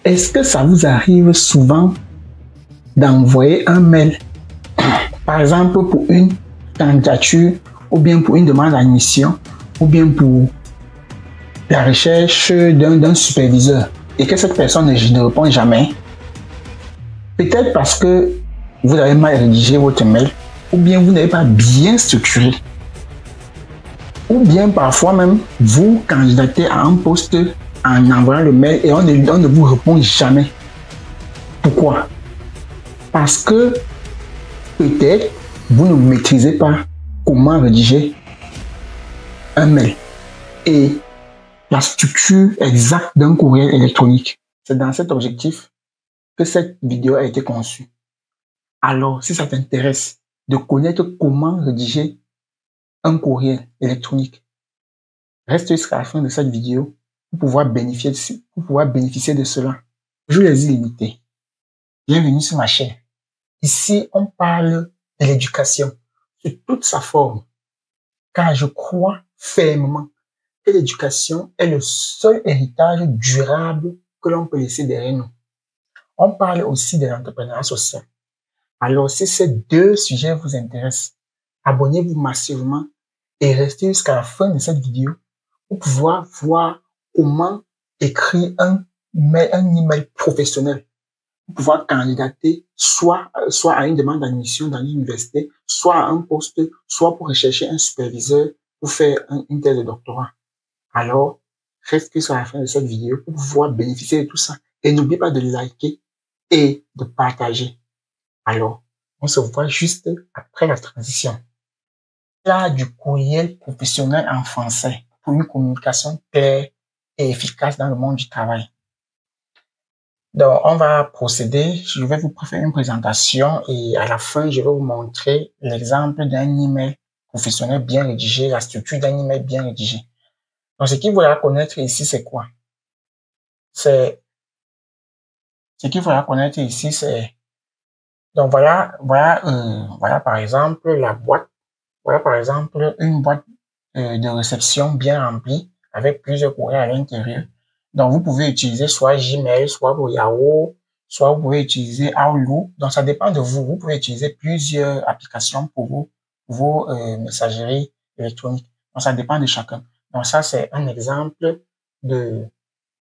Est-ce que ça vous arrive souvent d'envoyer un mail, par exemple pour une candidature, ou bien pour une demande d'admission, ou bien pour la recherche d'un superviseur, et que cette personne ne répond jamais? Peut-être parce que vous avez mal rédigé votre mail, ou bien vous n'avez pas bien structuré, ou bien parfois même vous candidatez à un poste en envoyant le mail et on ne vous répond jamais. Pourquoi? Parce que peut-être vous ne maîtrisez pas comment rédiger un mail et la structure exacte d'un courriel électronique. C'est dans cet objectif que cette vidéo a été conçue. Alors, si ça t'intéresse de connaître comment rédiger un courriel électronique, reste jusqu'à la fin de cette vidéo pour pouvoir bénéficier de cela. Je les illimité. Bienvenue sur ma chaîne. Ici, on parle de l'éducation sous toute sa forme, car je crois fermement que l'éducation est le seul héritage durable que l'on peut laisser derrière nous. On parle aussi de l'entrepreneuriat social. Alors, si ces deux sujets vous intéressent, abonnez-vous massivement et restez jusqu'à la fin de cette vidéo pour pouvoir voir comment écrire un email professionnel, pour pouvoir candidater soit à une demande d'admission dans l'université, soit à un poste, soit pour rechercher un superviseur pour faire une thèse de doctorat. Alors, restez sur la fin de cette vidéo pour pouvoir bénéficier de tout ça. Et n'oubliez pas de liker et de partager. Alors, on se voit juste après la transition. Là, du courriel professionnel en français pour une communication claire et efficace dans le monde du travail. Donc, on va procéder. Je vais vous faire une présentation et à la fin, je vais vous montrer l'exemple d'un email professionnel bien rédigé, la structure d'un email bien rédigé. Donc, ce qu'il faudra connaître ici, c'est quoi? Ce qu'il faudra connaître ici, c'est... Donc, voilà par exemple la boîte. Voilà par exemple une boîte de réception bien remplie avec plusieurs courriels à l'intérieur. Donc, vous pouvez utiliser soit Gmail, soit Yahoo, soit vous pouvez utiliser Outlook. Donc, ça dépend de vous. Vous pouvez utiliser plusieurs applications pour vos messageries électroniques. Donc, ça dépend de chacun. Donc, ça, c'est un exemple de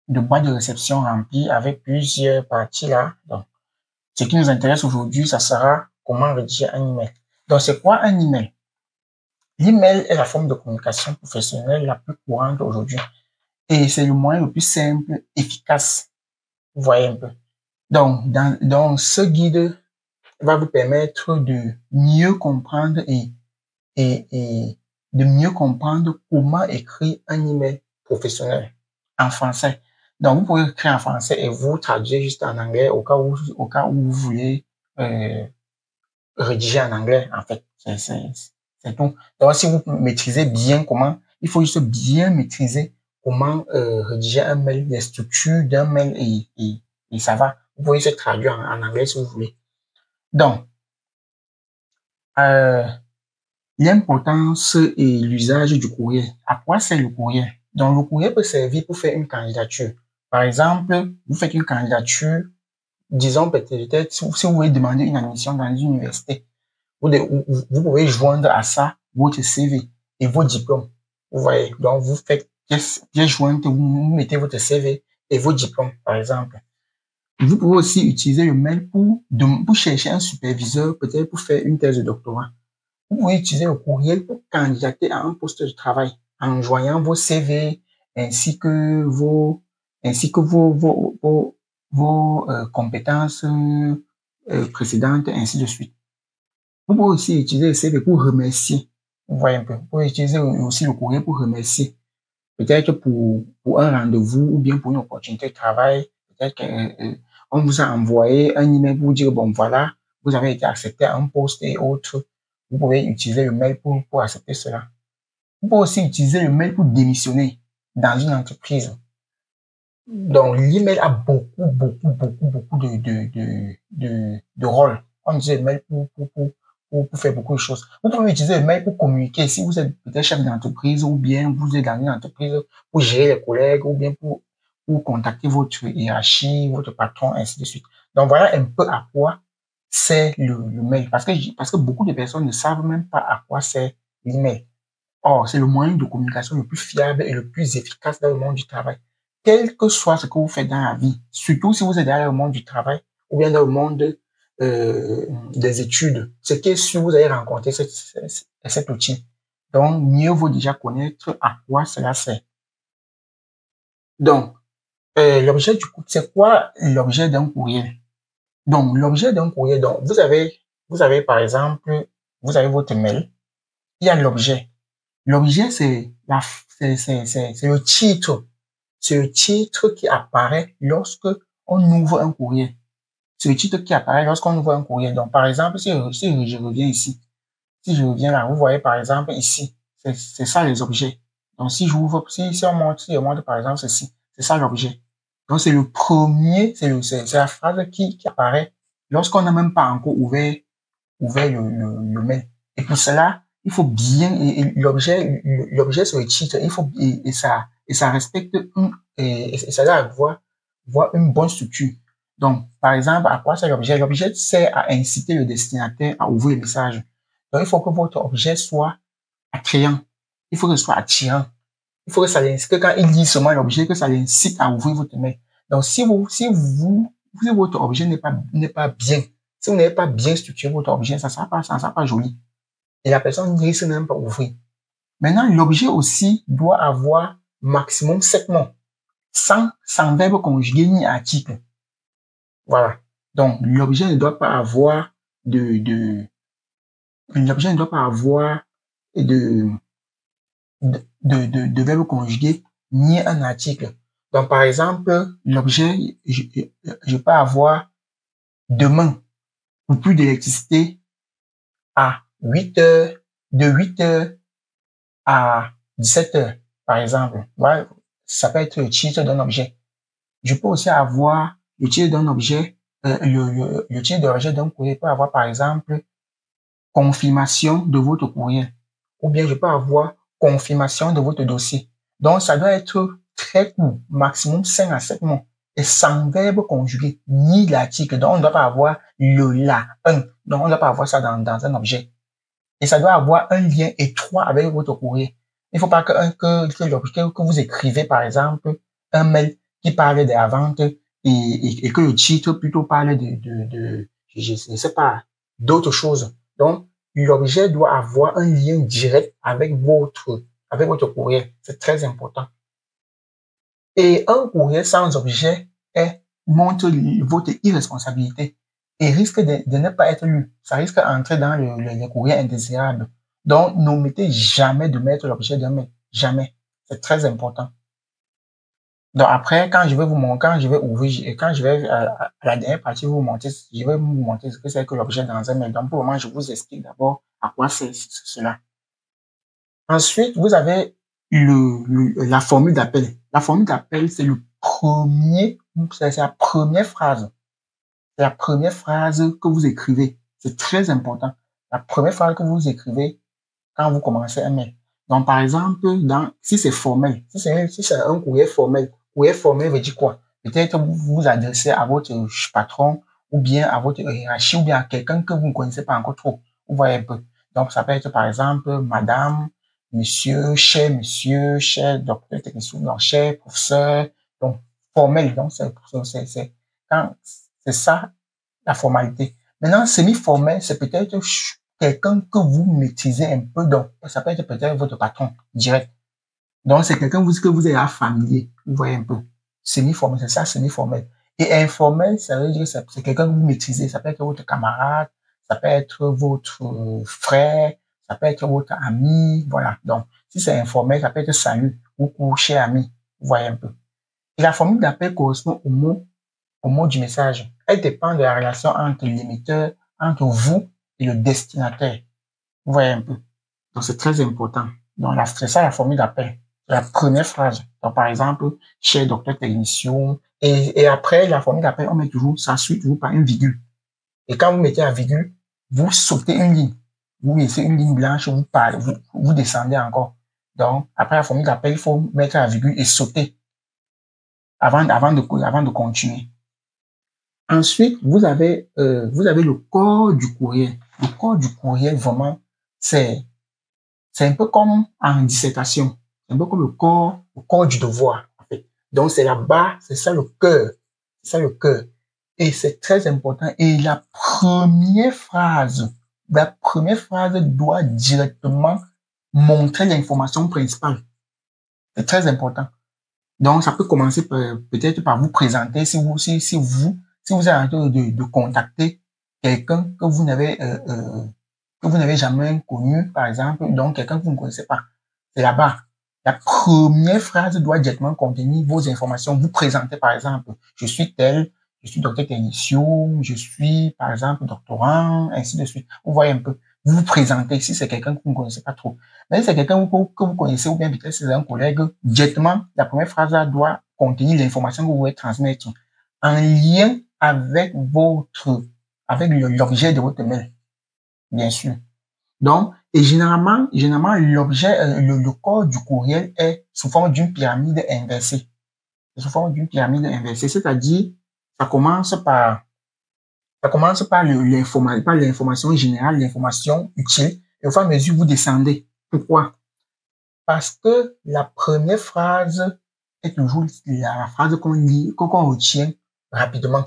boîte de réception remplie avec plusieurs parties là. Donc, ce qui nous intéresse aujourd'hui, ça sera comment rédiger un email. Donc, c'est quoi un email? L'email est la forme de communication professionnelle la plus courante aujourd'hui. Et c'est le moyen le plus simple, efficace. Vous voyez un peu. Donc, dans ce guide va vous permettre de mieux comprendre et de mieux comprendre comment écrire un email professionnel en français. Donc, vous pouvez écrire en français et vous traduire juste en anglais au cas où vous voulez rédiger en anglais, en fait. C'est tout. Donc, si vous maîtrisez bien comment, il faut juste bien maîtriser comment rédiger un mail, les structures d'un mail et ça va. Vous pouvez se traduire en anglais si vous voulez. Donc, l'importance et l'usage du courriel. À quoi sert le courriel? Donc, le courriel peut servir pour faire une candidature. Par exemple, vous faites une candidature, disons peut-être si vous voulez demander une admission dans une université, vous pouvez joindre à ça votre CV et vos diplômes. Vous voyez, donc vous faites pièce jointe, vous mettez votre CV et vos diplômes, par exemple. Vous pouvez aussi utiliser le mail pour chercher un superviseur, peut-être pour faire une thèse de doctorat. Vous pouvez utiliser le courriel pour candidater à un poste de travail en joignant vos CV ainsi que vos compétences précédentes, ainsi de suite. Vous pouvez aussi utiliser le CV pour remercier. Vous voyez un peu. Vous pouvez utiliser aussi le courriel pour remercier. Peut-être pour un rendez-vous ou bien pour une opportunité de travail. Peut-être qu'on vous a envoyé un email pour vous dire, bon, voilà, vous avez été accepté à un poste et autres. Vous pouvez utiliser le mail pour accepter cela. Vous pouvez aussi utiliser le mail pour démissionner dans une entreprise. Donc, l'email a beaucoup de rôles. On utilise le mail pour faire beaucoup de choses. Vous pouvez utiliser le mail pour communiquer. Si vous êtes peut-être chef d'entreprise ou bien vous êtes dans une entreprise pour gérer les collègues ou bien pour pour contacter votre hiérarchie, votre patron, ainsi de suite. Donc, voilà un peu à quoi c'est le mail. Parce que beaucoup de personnes ne savent même pas à quoi c'est l'email. Or, c'est le moyen de communication le plus fiable et le plus efficace dans le monde du travail. Quel que soit ce que vous faites dans la vie, surtout si vous êtes dans le monde du travail ou bien dans le monde des études, c'est que si vous allez rencontrer cet outil. Donc, mieux vaut déjà connaître à quoi cela sert. Donc, l'objet du coup, c'est quoi l'objet d'un courriel? Donc, l'objet d'un courriel, donc, vous avez par exemple, vous avez votre mail, il y a l'objet. L'objet, c'est le titre. C'est le titre qui apparaît lorsque on ouvre un courriel. C'est le titre qui apparaît lorsqu'on ouvre un courriel. Donc, par exemple, si je reviens ici, si je reviens là, vous voyez par exemple ici, c'est ça les objets. Donc, si j'ouvre, si on montre par exemple ceci, c'est ça l'objet. Donc, c'est le premier, c'est la phrase qui apparaît lorsqu'on n'a même pas encore ouvert le mail. Et pour cela, il faut bien, l'objet c'est le titre, il faut, et ça respecte et ça doit avoir une bonne structure. Donc, par exemple, à quoi sert l'objet? L'objet sert à inciter le destinataire à ouvrir le message. Donc, il faut que votre objet soit attrayant. Il faut que ce soit attirant. Il faut que ça l'incite, que quand il lit seulement l'objet, que ça l'incite à ouvrir votre mail. Donc, si votre objet n'est pas bien, si vous n'avez pas bien structuré votre objet, ça sera pas joli. Et la personne ne risque même pas ouvrir. Maintenant, l'objet aussi doit avoir maximum 7 mots. Sans verbe conjugué ni article. Voilà. Donc, l'objet ne doit pas avoir l'objet ne doit pas avoir de verbe conjugué ni un article. Donc, par exemple, l'objet, je peux avoir demain ou plus d'électricité à 8 heures, de 8 heures à 17 heures, par exemple. Voilà, ça peut être le titre d'un objet. Je peux aussi avoir le titre d'un objet, le titre d'objet d'un courrier peut avoir, par exemple, confirmation de votre courriel. Ou bien je peux avoir confirmation de votre dossier. Donc, ça doit être très court, maximum 5 à 7 mots. Et sans verbe conjugué, ni l'article. Donc, on ne doit pas avoir le la, un. Donc, on ne doit pas avoir ça dans un objet. Et ça doit avoir un lien étroit avec votre courrier. Il ne faut pas que vous écrivez, par exemple, un mail qui parle de la vente et que le titre plutôt parle je ne sais pas, d'autres choses. Donc, l'objet doit avoir un lien direct avec votre courriel. C'est très important. Et un courriel sans objet montre votre irresponsabilité et risque de ne pas être lu. Ça risque d'entrer dans le courrier indésirable. Donc, n'omettez jamais de mettre l'objet d'un mail. Jamais. C'est très important. Donc, après, quand je vais ouvrir, quand je vais à la dernière partie, je vais vous montrer ce que c'est que l'objet dans un mail. Donc, pour le moment, je vous explique d'abord à quoi c'est cela. Ensuite, vous avez la formule d'appel. La formule d'appel, c'est la première phrase. C'est la première phrase que vous écrivez. C'est très important. La première phrase que vous écrivez quand vous commencez un mail. Donc, par exemple, si c'est formel, si c'est un courrier formel veut dire quoi? Peut-être vous vous adressez à votre patron ou bien à votre hiérarchie ou bien à quelqu'un que vous ne connaissez pas encore trop. Vous voyez un peu. Donc, ça peut être, par exemple, madame, monsieur, cher docteur technicien, donc, cher professeur. Donc, formel. Donc, c'est ça, la formalité. Maintenant, semi-formel, c'est peut-être quelqu'un que vous maîtrisez un peu, donc ça peut être peut-être votre patron direct. Donc, c'est quelqu'un que vous êtes familier. Vous voyez un peu. Semi-formel, c'est ça, semi-formel. Et informel, ça veut dire que c'est quelqu'un que vous maîtrisez. Ça peut être votre camarade, ça peut être votre frère, ça peut être votre ami. Voilà. Donc, si c'est informel, ça peut être salut, ou cher ami. Vous voyez un peu. Et la formule d'appel correspond au mot du message. Elle dépend de la relation entre l'émetteur, entre vous et le destinataire. Vous voyez un peu. Donc, c'est très important. Donc, c'est ça la formule d'appel. La première phrase. Donc, par exemple, cher docteur technicien. Et après, la formule d'appel, on met toujours, ça suit toujours par une virgule. Et quand vous mettez la virgule, vous sautez une ligne. Vous laissez une ligne blanche, vous parlez, vous descendez encore. Donc, après la formule d'appel, il faut mettre la virgule et sauter. avant de continuer. Ensuite, vous avez le corps du courriel. Le corps du courriel, vraiment, c'est un peu comme en dissertation. C'est un peu comme le corps du devoir, en fait. Donc, c'est là-bas, c'est ça le cœur. C'est ça le cœur. Et c'est très important. Et la première phrase doit directement montrer l'information principale. C'est très important. Donc, ça peut commencer peut-être par vous présenter si vous êtes en train de contacter quelqu'un que vous n'avez jamais connu, par exemple, donc quelqu'un que vous ne connaissez pas. C'est là-bas. La première phrase doit directement contenir vos informations. Vous présentez, par exemple, je suis tel, je suis docteur technicien, je suis, par exemple, doctorant, ainsi de suite. Vous voyez un peu. Vous vous présentez si c'est quelqu'un que vous ne connaissez pas trop. Mais si c'est quelqu'un que vous connaissez ou bien peut-être c'est un collègue, directement, la première phrase doit contenir l'information que vous voulez transmettre en lien avec l'objet de votre mail, bien sûr. Donc, et généralement, l'objet, le corps du courriel est sous forme d'une pyramide inversée. Sous forme d'une pyramide inversée, c'est-à-dire, ça commence par l'information générale, l'information utile, et au fur et à mesure, vous descendez. Pourquoi? Parce que la première phrase est toujours la phrase qu'on lit, qu'on retient rapidement.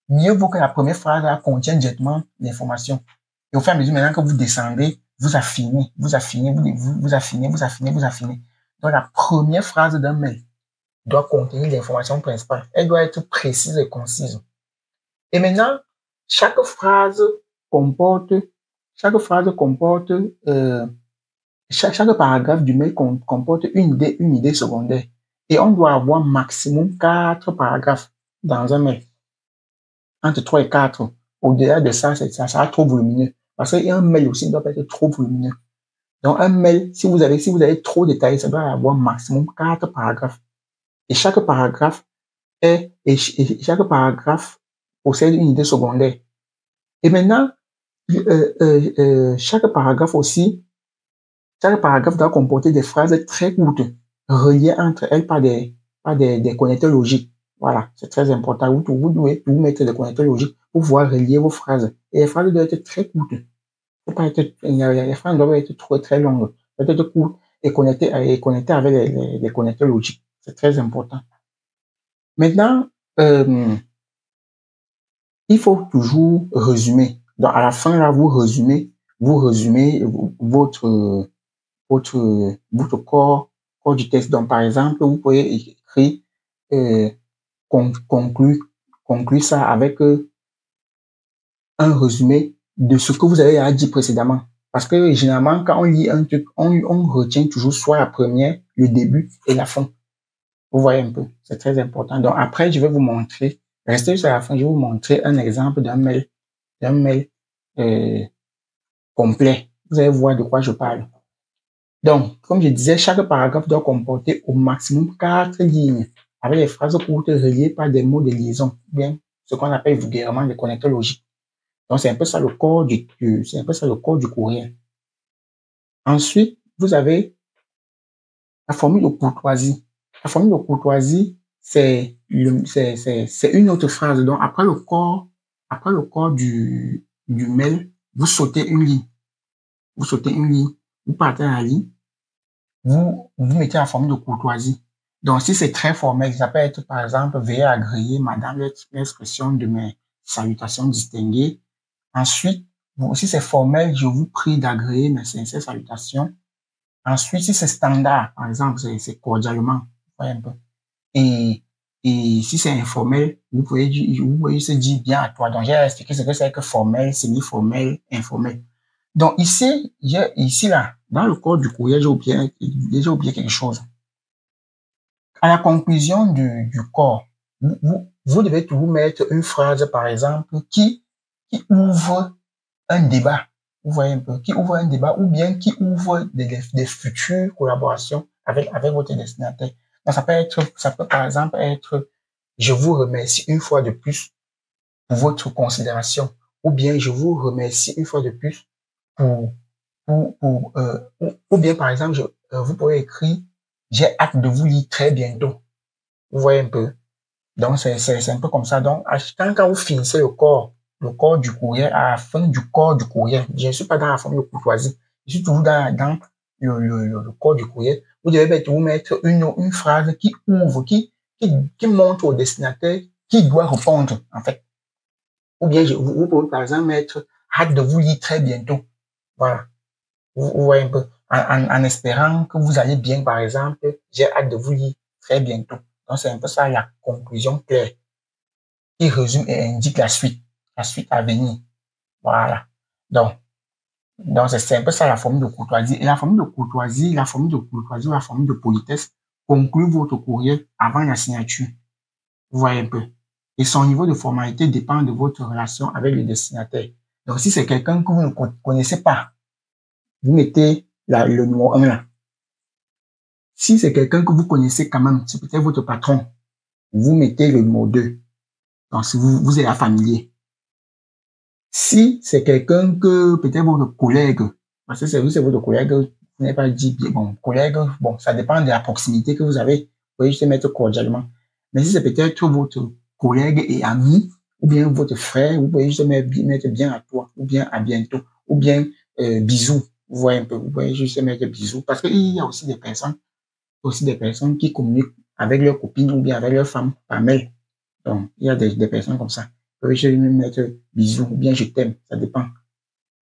Mieux vaut que la première phrase contienne directement l'information. Et au fur et à mesure, maintenant que vous descendez, vous affinez. Donc, la première phrase d'un mail doit contenir l'information principale. Elle doit être précise et concise. Et maintenant, chaque phrase comporte, chaque paragraphe du mail comporte une idée secondaire. Et on doit avoir maximum 4 paragraphes dans un mail. Entre 3 et 4. Au-delà de ça, ça sera trop volumineux. Parce qu'un mail aussi ne doit pas être trop volumineux. Donc, un mail, si vous avez trop détaillé, ça doit avoir maximum 4 paragraphes. Et chaque paragraphe possède une idée secondaire. Et maintenant, chaque paragraphe doit comporter des phrases très courtes, reliées entre elles par des connecteurs logiques. Voilà, c'est très important. Vous devez vous mettre des connecteurs logiques pour pouvoir relier vos phrases. Et les phrases doivent être très courtes. Les phrases doivent être trop très longues. Elles doivent être courtes et connectées avec les connecteurs logiques. C'est très important. Maintenant, il faut toujours résumer. Donc, à la fin, là, vous résumez votre corps du texte. Donc, par exemple, vous pouvez écrire, conclure ça avec un résumé de ce que vous avez dit précédemment. Parce que généralement, quand on lit un truc, on retient toujours soit la première, le début et la fin. Vous voyez un peu, c'est très important. Donc après, je vais vous montrer, restez jusqu'à la fin, je vais vous montrer un exemple d'un mail complet. Vous allez voir de quoi je parle. Donc, comme je disais, chaque paragraphe doit comporter au maximum 4 lignes avec des phrases courtes reliées par des mots de liaison, bien ce qu'on appelle vulgairement des connecteurs logiques. Donc, c'est un peu ça le corps du courriel. Ensuite, vous avez la formule de courtoisie. La formule de courtoisie, c'est une autre phrase. Donc, après le corps du mail, vous sautez une ligne. Vous partez à la ligne, vous mettez la formule de courtoisie. Donc, si c'est très formel, ça peut être, par exemple, veuillez agréer, madame, l'expression de mes salutations distinguées. Ensuite, si c'est formel, je vous prie d'agréer mes sincères salutations. Ensuite, si c'est standard, par exemple, c'est cordialement, vous voyez un peu. Et si c'est informel, vous pouvez se dire bien à toi. Donc, j'ai expliqué ce que c'est que formel, semi-formel, informel. Donc, ici, là, dans le corps du courriel, j'ai oublié quelque chose. À la conclusion du corps, vous devez toujours mettre une phrase, par exemple, qui ouvre un débat. Vous voyez un peu, qui ouvre un débat ou bien qui ouvre des futures collaborations avec votre destinataire. Donc, ça peut par exemple être, je vous remercie une fois de plus pour votre considération, ou bien je vous remercie une fois de plus ou bien par exemple, vous pouvez écrire, j'ai hâte de vous lire très bientôt. Vous voyez un peu. Donc, c'est un peu comme ça. Donc, quand vous finissez le corps du courrier, à la fin du corps du courrier, je ne suis pas dans la forme de courtoisie, je suis toujours dans le corps du courrier. Vous devez vous mettre une phrase qui ouvre, qui montre au destinataire qui doit répondre, en fait. Ou bien, vous pouvez, par exemple, mettre hâte de vous lire très bientôt. Voilà. Vous voyez un peu. En espérant que vous allez bien, par exemple, j'ai hâte de vous lire très bientôt. Donc, c'est un peu ça la conclusion claire qui résume et indique la suite à venir. Voilà. Donc c'est un peu ça la formule de courtoisie. Et la formule de courtoisie, la formule de politesse conclut votre courrier avant la signature. Vous voyez un peu. Et son niveau de formalité dépend de votre relation avec le destinataire. Donc, si c'est quelqu'un que vous ne connaissez pas, vous mettez le numéro 1 là. Si c'est quelqu'un que vous connaissez quand même, c'est peut-être votre patron, vous mettez le numéro 2. Donc, si vous êtes familier. Si c'est quelqu'un que peut-être votre collègue, parce que c'est votre collègue, vous n'avez pas dit, bon, collègue, bon, ça dépend de la proximité que vous avez. Vous pouvez juste mettre cordialement. Mais si c'est peut-être votre collègue et ami, ou bien votre frère, vous pouvez juste mettre bien à toi, ou bien à bientôt, ou bien bisous. Vous voyez un peu, vous pouvez juste mettre bisous. Parce qu'il y a aussi des personnes qui communiquent avec leurs copines ou bien avec leurs femmes par mail. Donc, il y a des personnes comme ça. Je vais même mettre bisous ou bien je t'aime, ça dépend.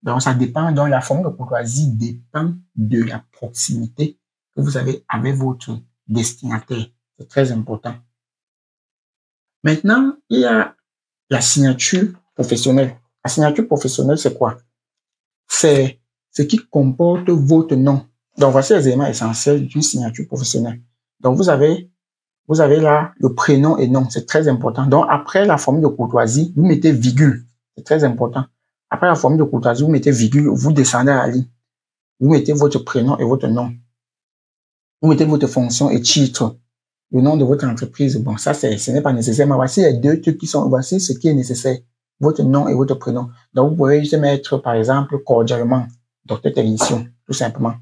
Donc, ça dépend. Donc, la forme de courtoisie dépend de la proximité que vous avez avec votre destinataire. C'est très important. Maintenant, il y a la signature professionnelle. La signature professionnelle, c'est quoi? C'est ce qui comporte votre nom. Donc, voici les éléments essentiels d'une signature professionnelle. Donc, vous avez là le prénom et nom, c'est très important. Donc, après la formule de courtoisie, vous mettez virgule. C'est très important. Après la formule de courtoisie, vous mettez virgule, vous descendez à la ligne. Vous mettez votre prénom et votre nom. Vous mettez votre fonction et titre. Le nom de votre entreprise. Bon, ça, ce n'est pas nécessaire. Mais voici les deux trucs voici ce qui est nécessaire. Votre nom et votre prénom. Donc, vous pouvez juste mettre, par exemple, cordialement, docteur technicien, tout simplement.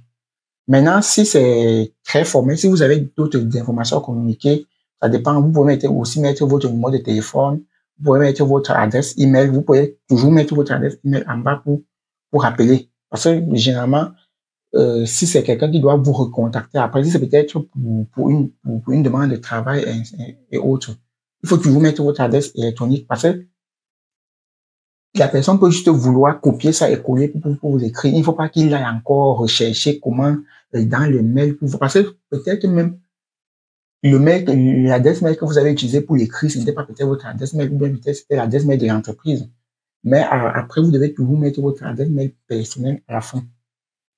Maintenant, si c'est très formel, si vous avez d'autres informations à communiquer, ça dépend. Vous pouvez aussi mettre votre numéro de téléphone, vous pouvez mettre votre adresse email, vous pouvez toujours mettre votre adresse email en bas pour rappeler. Parce que généralement, si c'est quelqu'un qui doit vous recontacter après, si c'est peut-être pour une demande de travail et autres, il faut toujours mettre votre adresse électronique parce que la personne peut juste vouloir copier ça et coller pour vous écrire. Il ne faut pas qu'il aille encore rechercher comment dans le mail parce que peut-être même l'adresse mail que vous avez utilisée pour l'écrire, ce n'était pas peut-être votre adresse mail, ou bien peut-être c'était l'adresse mail de l'entreprise. Mais après, vous devez toujours mettre votre adresse mail personnelle à la fin.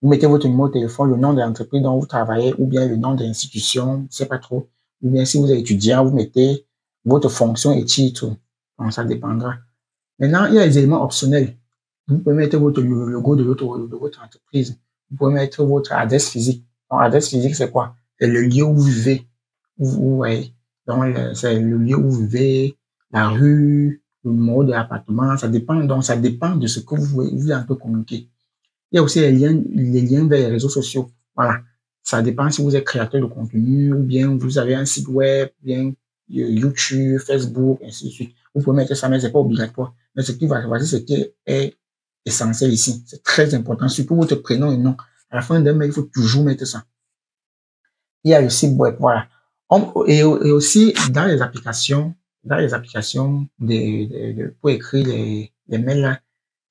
Vous mettez votre numéro de téléphone, le nom de l'entreprise dont vous travaillez, ou bien le nom de l'institution, je ne sais pas trop. Ou bien si vous êtes étudiant, vous mettez votre fonction et titre. Donc, ça dépendra. Maintenant, il y a les éléments optionnels. Vous pouvez mettre le logo de votre entreprise. Vous pouvez mettre votre adresse physique. Donc, adresse physique, c'est quoi? C'est le lieu où vous vivez. Ouais. Donc, c'est le lieu où vous vivez, la rue, le numéro de l'appartement. Ça dépend. Donc, ça dépend de ce que vous voulez un peu communiquer. Il y a aussi les liens vers les réseaux sociaux. Voilà. Ça dépend si vous êtes créateur de contenu ou bien vous avez un site web, bien YouTube, Facebook, ainsi de suite. Vous pouvez mettre ça, mais c'est pas obligatoire. Mais voici ce qui est essentiel ici. C'est très important. Surtout votre prénom et nom. À la fin d'un mail, il faut toujours mettre ça. Il y a le site web, voilà. Et aussi, dans les applications pour écrire les mails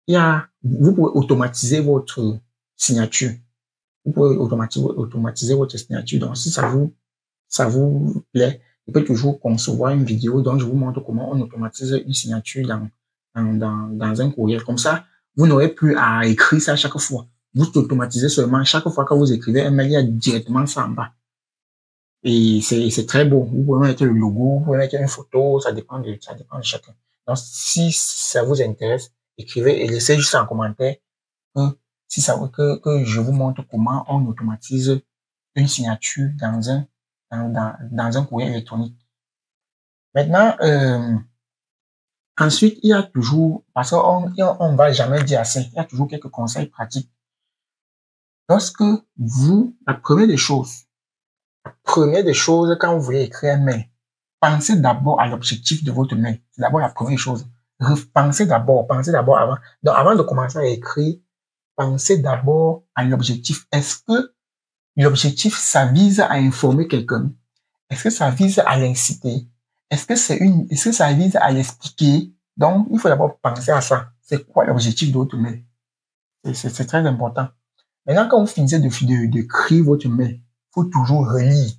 là, vous pouvez automatiser votre signature. Vous pouvez automatiser votre signature. Donc, si ça vous plaît, vous pouvez toujours concevoir une vidéo dont je vous montre comment on automatise une signature dans un courriel. Comme ça, vous n'aurez plus à écrire ça chaque fois. Vous automatisez seulement chaque fois que vous écrivez un mail, il y a directement ça en bas. Et c'est très beau. Vous pouvez mettre le logo, vous pouvez mettre une photo, ça dépend de chacun. Donc, si ça vous intéresse, écrivez et laissez juste en commentaire si ça que je vous montre comment on automatise une signature dans un courrier électronique. Maintenant, ensuite, il y a toujours, parce qu'on va jamais dire assez, il y a toujours quelques conseils pratiques. Lorsque la première des choses, quand vous voulez écrire un mail, pensez d'abord à l'objectif de votre mail. C'est d'abord la première chose. Pensez d'abord avant. Donc, avant de commencer à écrire, pensez d'abord à l'objectif. Est-ce que l'objectif, ça vise à informer quelqu'un? Est-ce que ça vise à l'inciter? Est-ce que ça vise à l'expliquer? Donc, il faut d'abord penser à ça. C'est quoi l'objectif de votre mail? C'est très important. Maintenant, quand vous finissez d'écrire votre mail, il faut toujours relire.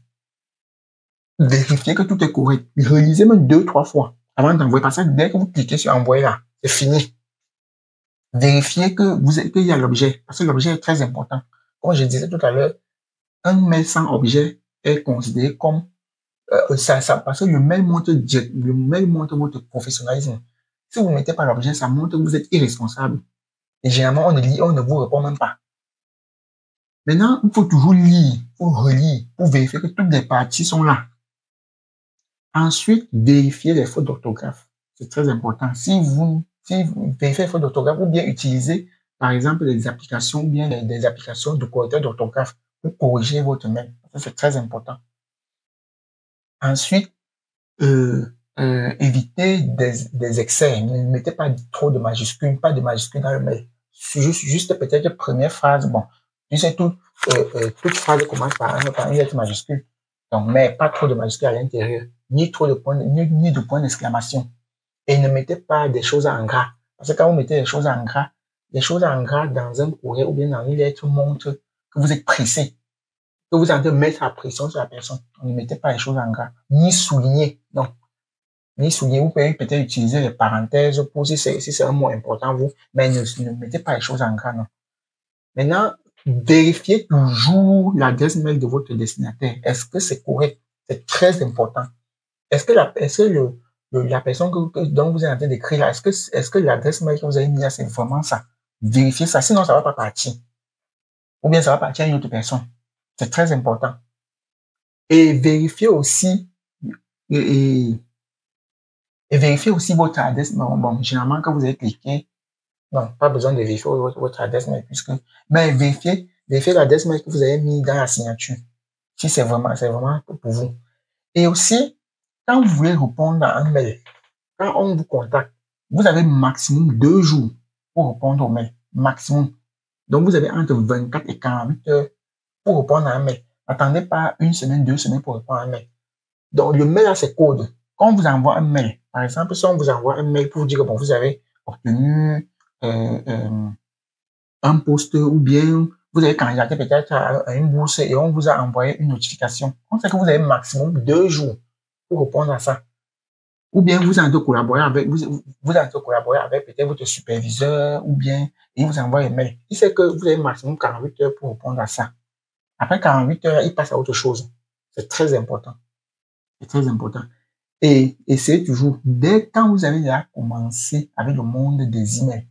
Vérifiez que tout est correct. Relisez même 2-3 fois avant d'envoyer. Parce que dès que vous cliquez sur envoyer là, c'est fini. Vérifiez qu'il y a l'objet. Parce que l'objet est très important. Comme je disais tout à l'heure, un mail sans objet est considéré comme parce que le mail montre votre professionnalisme. Si vous ne mettez pas l'objet, ça montre que vous êtes irresponsable. Et généralement, on ne vous répond même pas. Maintenant, il faut toujours lire, il faut relire, pour vérifier que toutes les parties sont là. Ensuite, vérifiez les fautes d'orthographe. C'est très important. Si vous vérifiez les fautes d'orthographe, ou bien utilisez, par exemple, des applications, ou bien des applications de correcteur d'orthographe pour corriger votre mail. Ça, c'est très important. Ensuite, évitez des excès. Ne mettez pas trop de majuscules, pas de majuscules dans le mail. Juste peut-être première phrase. Bon, tu sais, toute phrase commence par une lettre majuscule. Donc, mais pas trop de majuscules à l'intérieur, ni trop de points, ni de points d'exclamation. Et ne mettez pas des choses en gras. Parce que quand vous mettez des choses en gras dans un courrier ou bien dans une lettre montrent que vous êtes pressé, que vous êtes en train de mettre la pression sur la personne. Ne mettez pas les choses en gras, ni souligner, non. Ni souligner, vous pouvez peut-être utiliser les parenthèses pour si c'est un mot important, mais ne mettez pas les choses en gras, non. Maintenant, vérifiez toujours l'adresse mail de votre destinataire. Est-ce que c'est correct? C'est très important. Est-ce que la personne dont vous êtes en train d'écrire là, est-ce que l'adresse mail que vous avez mis là, c'est vraiment ça? Vérifiez ça, sinon ça va pas partir. Ou bien ça va partir à une autre personne. C'est très important. Et vérifiez aussi, et vérifiez aussi votre adresse. Bon, généralement, quand vous avez cliqué, non, pas besoin de vérifier votre adresse mail mais vérifiez l'adresse mail que vous avez mis dans la signature. Si c'est vraiment pour vous. Et aussi, quand vous voulez répondre à un mail, quand on vous contacte, vous avez maximum 2 jours pour répondre au mail. Maximum. Donc, vous avez entre 24 et 48 heures pour répondre à un mail. N'attendez pas 1 semaine, 2 semaines pour répondre à un mail. Donc, le mail a ses codes. Quand on vous envoie un mail, par exemple, si on vous envoie un mail pour vous dire que bon, vous avez obtenu un poste ou bien vous avez candidaté peut-être à une bourse et on vous a envoyé une notification. On sait que vous avez maximum 2 jours pour répondre à ça. Ou bien vous avez collaboré avec, peut-être votre superviseur ou bien il vous envoie un mail. Il sait que vous avez maximum 48 heures pour répondre à ça. Après 48 heures, il passe à autre chose. C'est très important. C'est très important. Et essayez toujours, quand vous avez déjà commencé avec le monde des emails,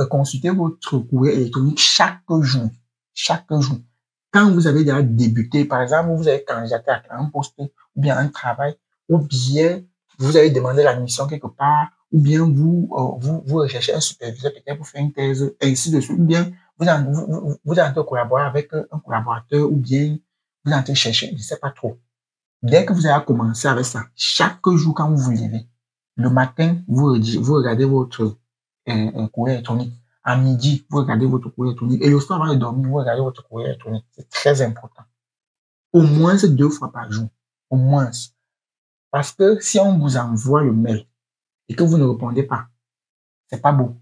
consultez votre courrier électronique chaque jour. Chaque jour. Quand vous avez déjà débuté, par exemple, vous avez candidaté à un poste, ou bien un travail, ou bien vous avez demandé la mission quelque part, ou bien vous recherchez un superviseur peut-être pour faire une thèse, ainsi de suite, ou bien vous êtes en train de collaborer avec un collaborateur, ou bien vous êtes en train de chercher, je ne sais pas trop. Dès que vous avez commencé avec ça, chaque jour quand vous vous levez, le matin, vous regardez votre courrier électronique. À midi, vous regardez votre courrier électronique. Et le soir, avant de dormir, vous regardez votre courrier électronique. C'est très important. Au moins 2 fois par jour. Au moins. Parce que si on vous envoie le mail et que vous ne répondez pas, c'est pas beau.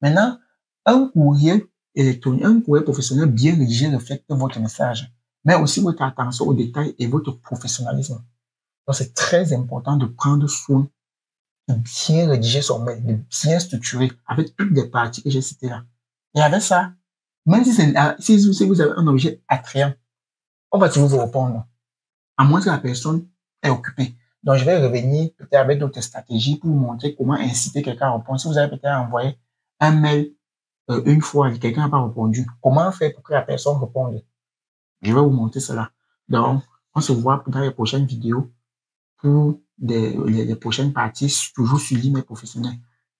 Maintenant, un courrier électronique, un courrier professionnel bien rédigé reflète votre message, mais aussi votre attention aux détails et votre professionnalisme. Donc, c'est très important de prendre soin de bien rédiger son mail, de bien structurer avec toutes les parties que j'ai citées là. Et avec ça, même si vous avez un objet attrayant, on va toujours vous répondre. À moins que la personne est occupée. Donc, je vais revenir peut-être avec d'autres stratégies pour vous montrer comment inciter quelqu'un à répondre. Si vous avez peut-être envoyé un mail une fois et quelqu'un n'a pas répondu, comment faire pour que la personne réponde? Je vais vous montrer cela. Donc, on se voit dans les prochaines vidéos pour les prochaines parties, toujours sur l'email professionnel.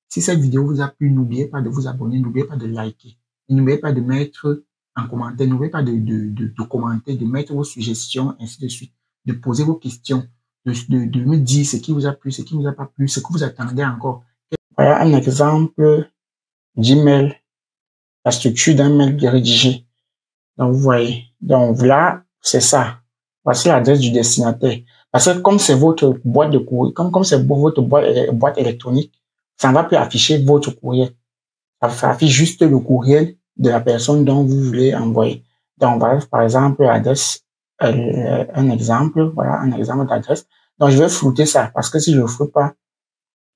Si cette vidéo vous a plu, n'oubliez pas de vous abonner, n'oubliez pas de liker. N'oubliez pas de mettre en commentaire, n'oubliez pas de commenter, de mettre vos suggestions, ainsi de suite. de poser vos questions, de me dire ce qui vous a plu, ce qui ne vous a pas plu, ce que vous attendez encore. Voilà un exemple d'email, la structure d'un mail rédigé. Donc, vous voyez. Donc, là, c'est ça. Voici l'adresse du destinataire. Parce que comme c'est votre boîte de courrier, comme c'est votre boîte électronique, ça ne va plus afficher votre courriel. Ça affiche juste le courriel de la personne dont vous voulez envoyer. Donc, voilà, par exemple, l'adresse, un exemple, voilà, un exemple d'adresse. Donc, je vais flouter ça parce que si je ne floute pas,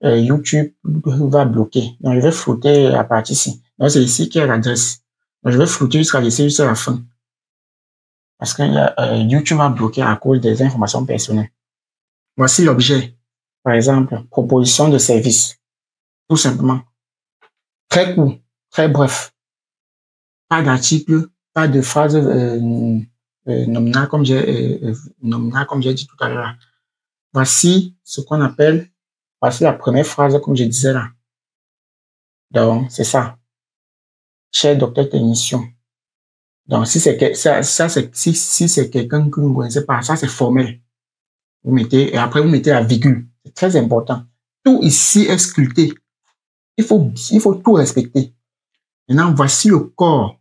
YouTube va bloquer. Donc, je vais flouter la partie ici. Donc, c'est ici qui est l'adresse. Donc, je vais flouter jusqu'à laisser jusqu'à la fin. Parce que YouTube va bloquer à cause des informations personnelles. Voici l'objet. Par exemple, proposition de service. Tout simplement. Très court, très bref. Pas d'article, pas de phrase nominale comme j'ai dit tout à l'heure. Voici ce qu'on appelle, voici la première phrase comme je disais là. Donc, c'est ça. Cher docteur technicien. Donc, si c'est si c'est quelqu'un que vous ne connaissez pas, ça c'est formel. Vous mettez, et après vous mettez la virgule. C'est très important. Tout ici est sculpté. Il faut tout respecter. Maintenant, voici le corps.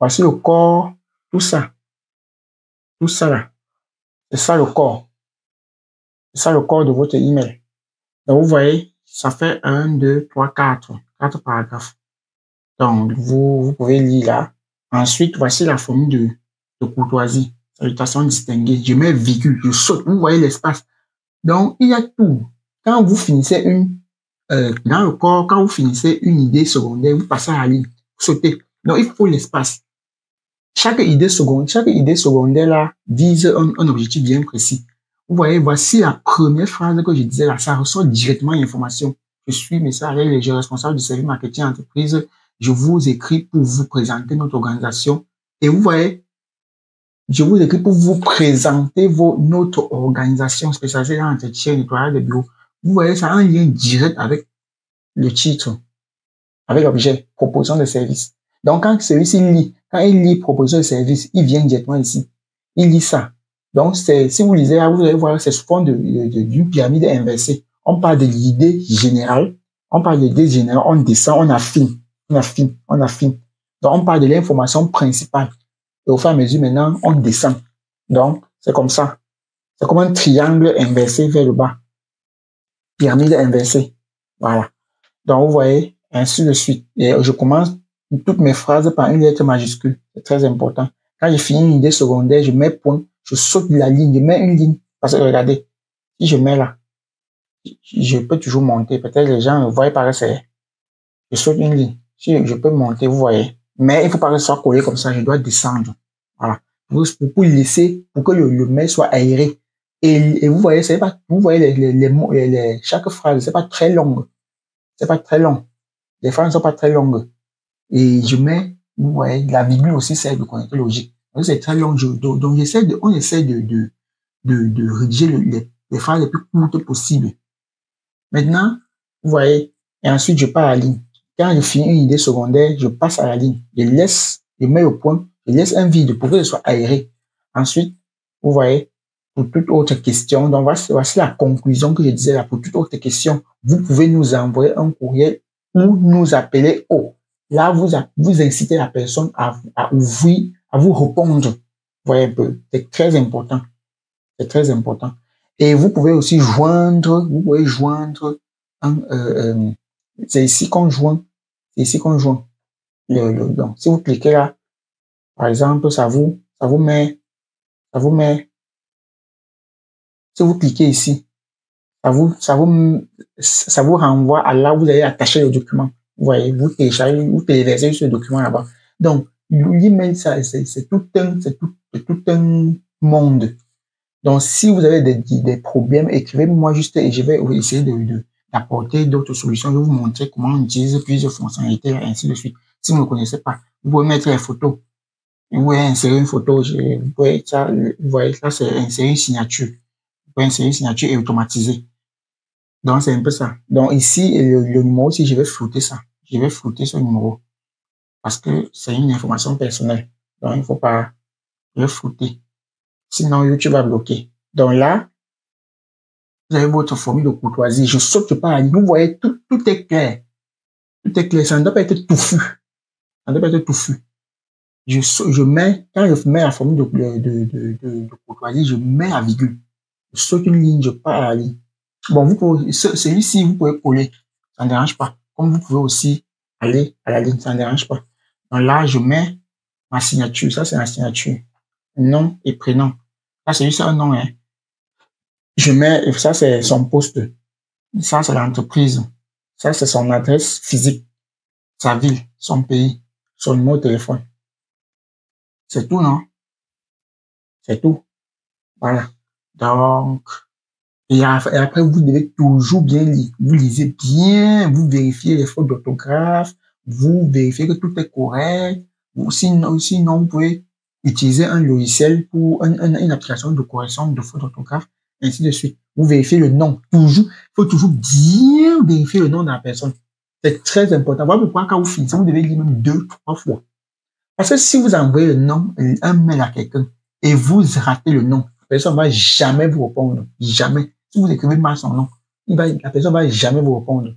Voici le corps. Tout ça. Tout ça là. C'est ça le corps. C'est ça le corps de votre email. Donc, vous voyez, ça fait 1, 2, 3, 4. 4 paragraphes. Donc, vous pouvez lire là. Ensuite, voici la formule de courtoisie. Salutations distinguées. Je mets virgule, je saute. Vous voyez l'espace. Donc, il y a tout. Quand vous finissez dans le corps, quand vous finissez une idée secondaire, vous passez à la ligne. Vous sautez. Donc, il faut l'espace. Chaque idée secondaire là vise un objectif bien précis. Vous voyez, voici la première phrase que je disais là. Ça ressort directement l'information. Je suis messager, je responsable du service marketing entreprise. Je vous écris pour vous présenter notre organisation. Et vous voyez, je vous écris pour vous présenter notre organisation spécialisée dans l'entretien et nettoyage des bureaux. Vous voyez, ça a un lien direct avec le titre, avec l'objet, proposition de service. Donc, quand celui-ci lit, quand il lit proposition de service, il vient directement ici. Il lit ça. Donc, si vous lisez, vous allez voir, c'est souvent d'une pyramide inversée. On parle de l'idée générale. On parle de l'idée générale, on descend, on affine. Donc, on parle de l'information principale. Et au fur et à mesure, maintenant, on descend. Donc, c'est comme ça. C'est comme un triangle inversé vers le bas. Pyramide inversée. Voilà. Donc, vous voyez, ainsi de suite. Et je commence toutes mes phrases par une lettre majuscule. C'est très important. Quand j'ai fini une idée secondaire, je mets point, je saute la ligne, je mets une ligne. Parce que regardez, si je mets là, je peux toujours monter. Peut-être les gens ne voient pas que c'est... Je saute une ligne. Si je peux monter, vous voyez. Mais il faut pas que ce soit collé comme ça, je dois descendre. Voilà. Pour laisser, pour que le mail soit aéré. Et vous voyez, c'est pas, vous voyez les mots, chaque phrase, c'est pas très long. C'est pas très long. Les phrases ne sont pas très longues. Et je mets, vous voyez, la virgule aussi sert de connecteur logique. Donc, c'est très long. Donc, on essaie de rédiger les phrases les plus courtes possibles. Maintenant, vous voyez, et ensuite, je pars à la ligne. Quand je finis une idée secondaire, je passe à la ligne. Je mets au point, je laisse un vide pour que ce soit aéré. Ensuite, vous voyez, pour toute autre question, donc voici la conclusion que je disais là, pour toute autre question, vous pouvez nous envoyer un courriel ou nous appeler au. Là, vous incitez la personne à ouvrir, à vous répondre. Vous voyez un peu, c'est très important. C'est très important. Et vous pouvez aussi joindre, c'est ici qu'on joint. C'est ici qu'on joint. Donc, si vous cliquez là, par exemple, ça vous met, si vous cliquez ici, ça vous renvoie à là où vous allez attacher le document. Vous voyez, vous téléversez ce document là-bas. Donc, l'email, c'est tout un monde. Donc, si vous avez des problèmes, écrivez-moi juste et je vais essayer d'apporter d'autres solutions. Je vais vous montrer comment on utilise plusieurs fonctionnalités et ainsi de suite. Si vous ne connaissez pas, vous pouvez mettre les photos. Vous pouvez insérer une photo. Vous voyez, ça, c'est insérer une signature. Vous pouvez insérer une signature et automatiser. Donc, c'est un peu ça. Donc, ici, le numéro, si je vais flouter ça. Je vais flouter ce numéro. Parce que c'est une information personnelle. Donc, il ne faut pas le flouter. Sinon, YouTube va bloquer. Donc là, vous avez votre formule de courtoisie. Je saute pas. Vous voyez, tout est clair. Tout est clair. Ça ne doit pas être touffu. Ça ne doit pas être touffu. Je mets, quand je mets la formule de courtoisie, je mets la virgule. Je saute une ligne, je pars à la ligne. Bon, vous pouvez, celui-ci, vous pouvez coller. Ça ne dérange pas. Comme vous pouvez aussi aller à la ligne, ça ne dérange pas. Donc là, je mets ma signature. Ça, c'est la signature. Nom et prénom. Là, c'est juste un nom, hein. Je mets, ça, c'est son poste. Ça, c'est l'entreprise. Ça, c'est son adresse physique. Sa ville, son pays, son numéro de téléphone. C'est tout, non? C'est tout. Voilà. Donc, et après, vous devez toujours bien lire. Vous lisez bien, vous vérifiez les fautes d'orthographe, vous vérifiez que tout est correct. Sinon, vous pouvez utiliser un logiciel pour une application de correction de fautes d'orthographe, ainsi de suite. Vous vérifiez le nom. Toujours, il faut toujours bien vérifier le nom de la personne. C'est très important. Voilà pourquoi quand vous finissez, vous devez lire même 2, 3 fois. Parce que si vous envoyez le nom, un mail à quelqu'un, et vous ratez le nom, la personne ne va jamais vous répondre. Jamais. Si vous écrivez mal son nom, la personne ne va jamais vous répondre.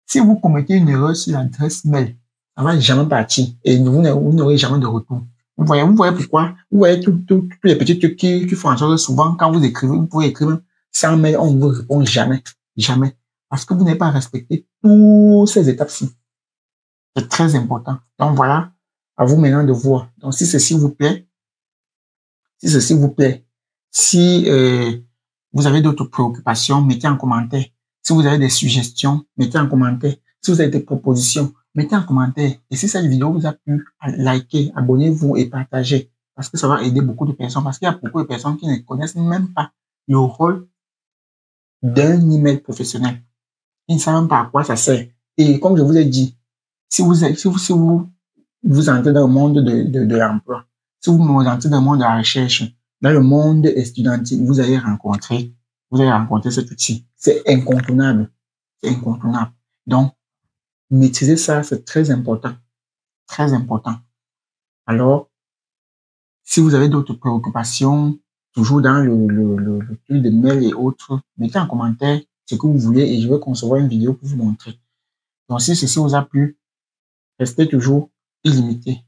Si vous commettez une erreur sur l'adresse mail, ça ne va jamais partir et vous n'aurez jamais de retour. Vous voyez pourquoi? Vous voyez tous les petits trucs qui font en sorte que souvent, quand vous écrivez, vous pouvez écrire sans mail, on ne vous répond jamais. Jamais. Parce que vous n'avez pas respecté toutes ces étapes-ci. C'est très important. Donc voilà, à vous maintenant de voir. Donc si ceci vous plaît, si vous avez d'autres préoccupations, mettez en commentaire. Si vous avez des suggestions, mettez en commentaire. Si vous avez des propositions, mettez en commentaire. Et si cette vidéo vous a plu, likez, abonnez-vous et partagez. Parce que ça va aider beaucoup de personnes. Parce qu'il y a beaucoup de personnes qui ne connaissent même pas le rôle d'un email professionnel. Ils ne savent même pas à quoi ça sert. Et comme je vous ai dit, si vous entrez dans le monde de l'emploi, si vous entrez dans le monde de la recherche, dans le monde estudiantil, vous allez rencontrer cet outil. C'est incontournable. C'est incontournable. Donc, maîtriser ça, c'est très important. Très important. Alors, si vous avez d'autres préoccupations, toujours dans le truc de mail et autres, mettez en commentaire ce que vous voulez et je vais concevoir une vidéo pour vous montrer. Donc, si ceci vous a plu, restez toujours illimité.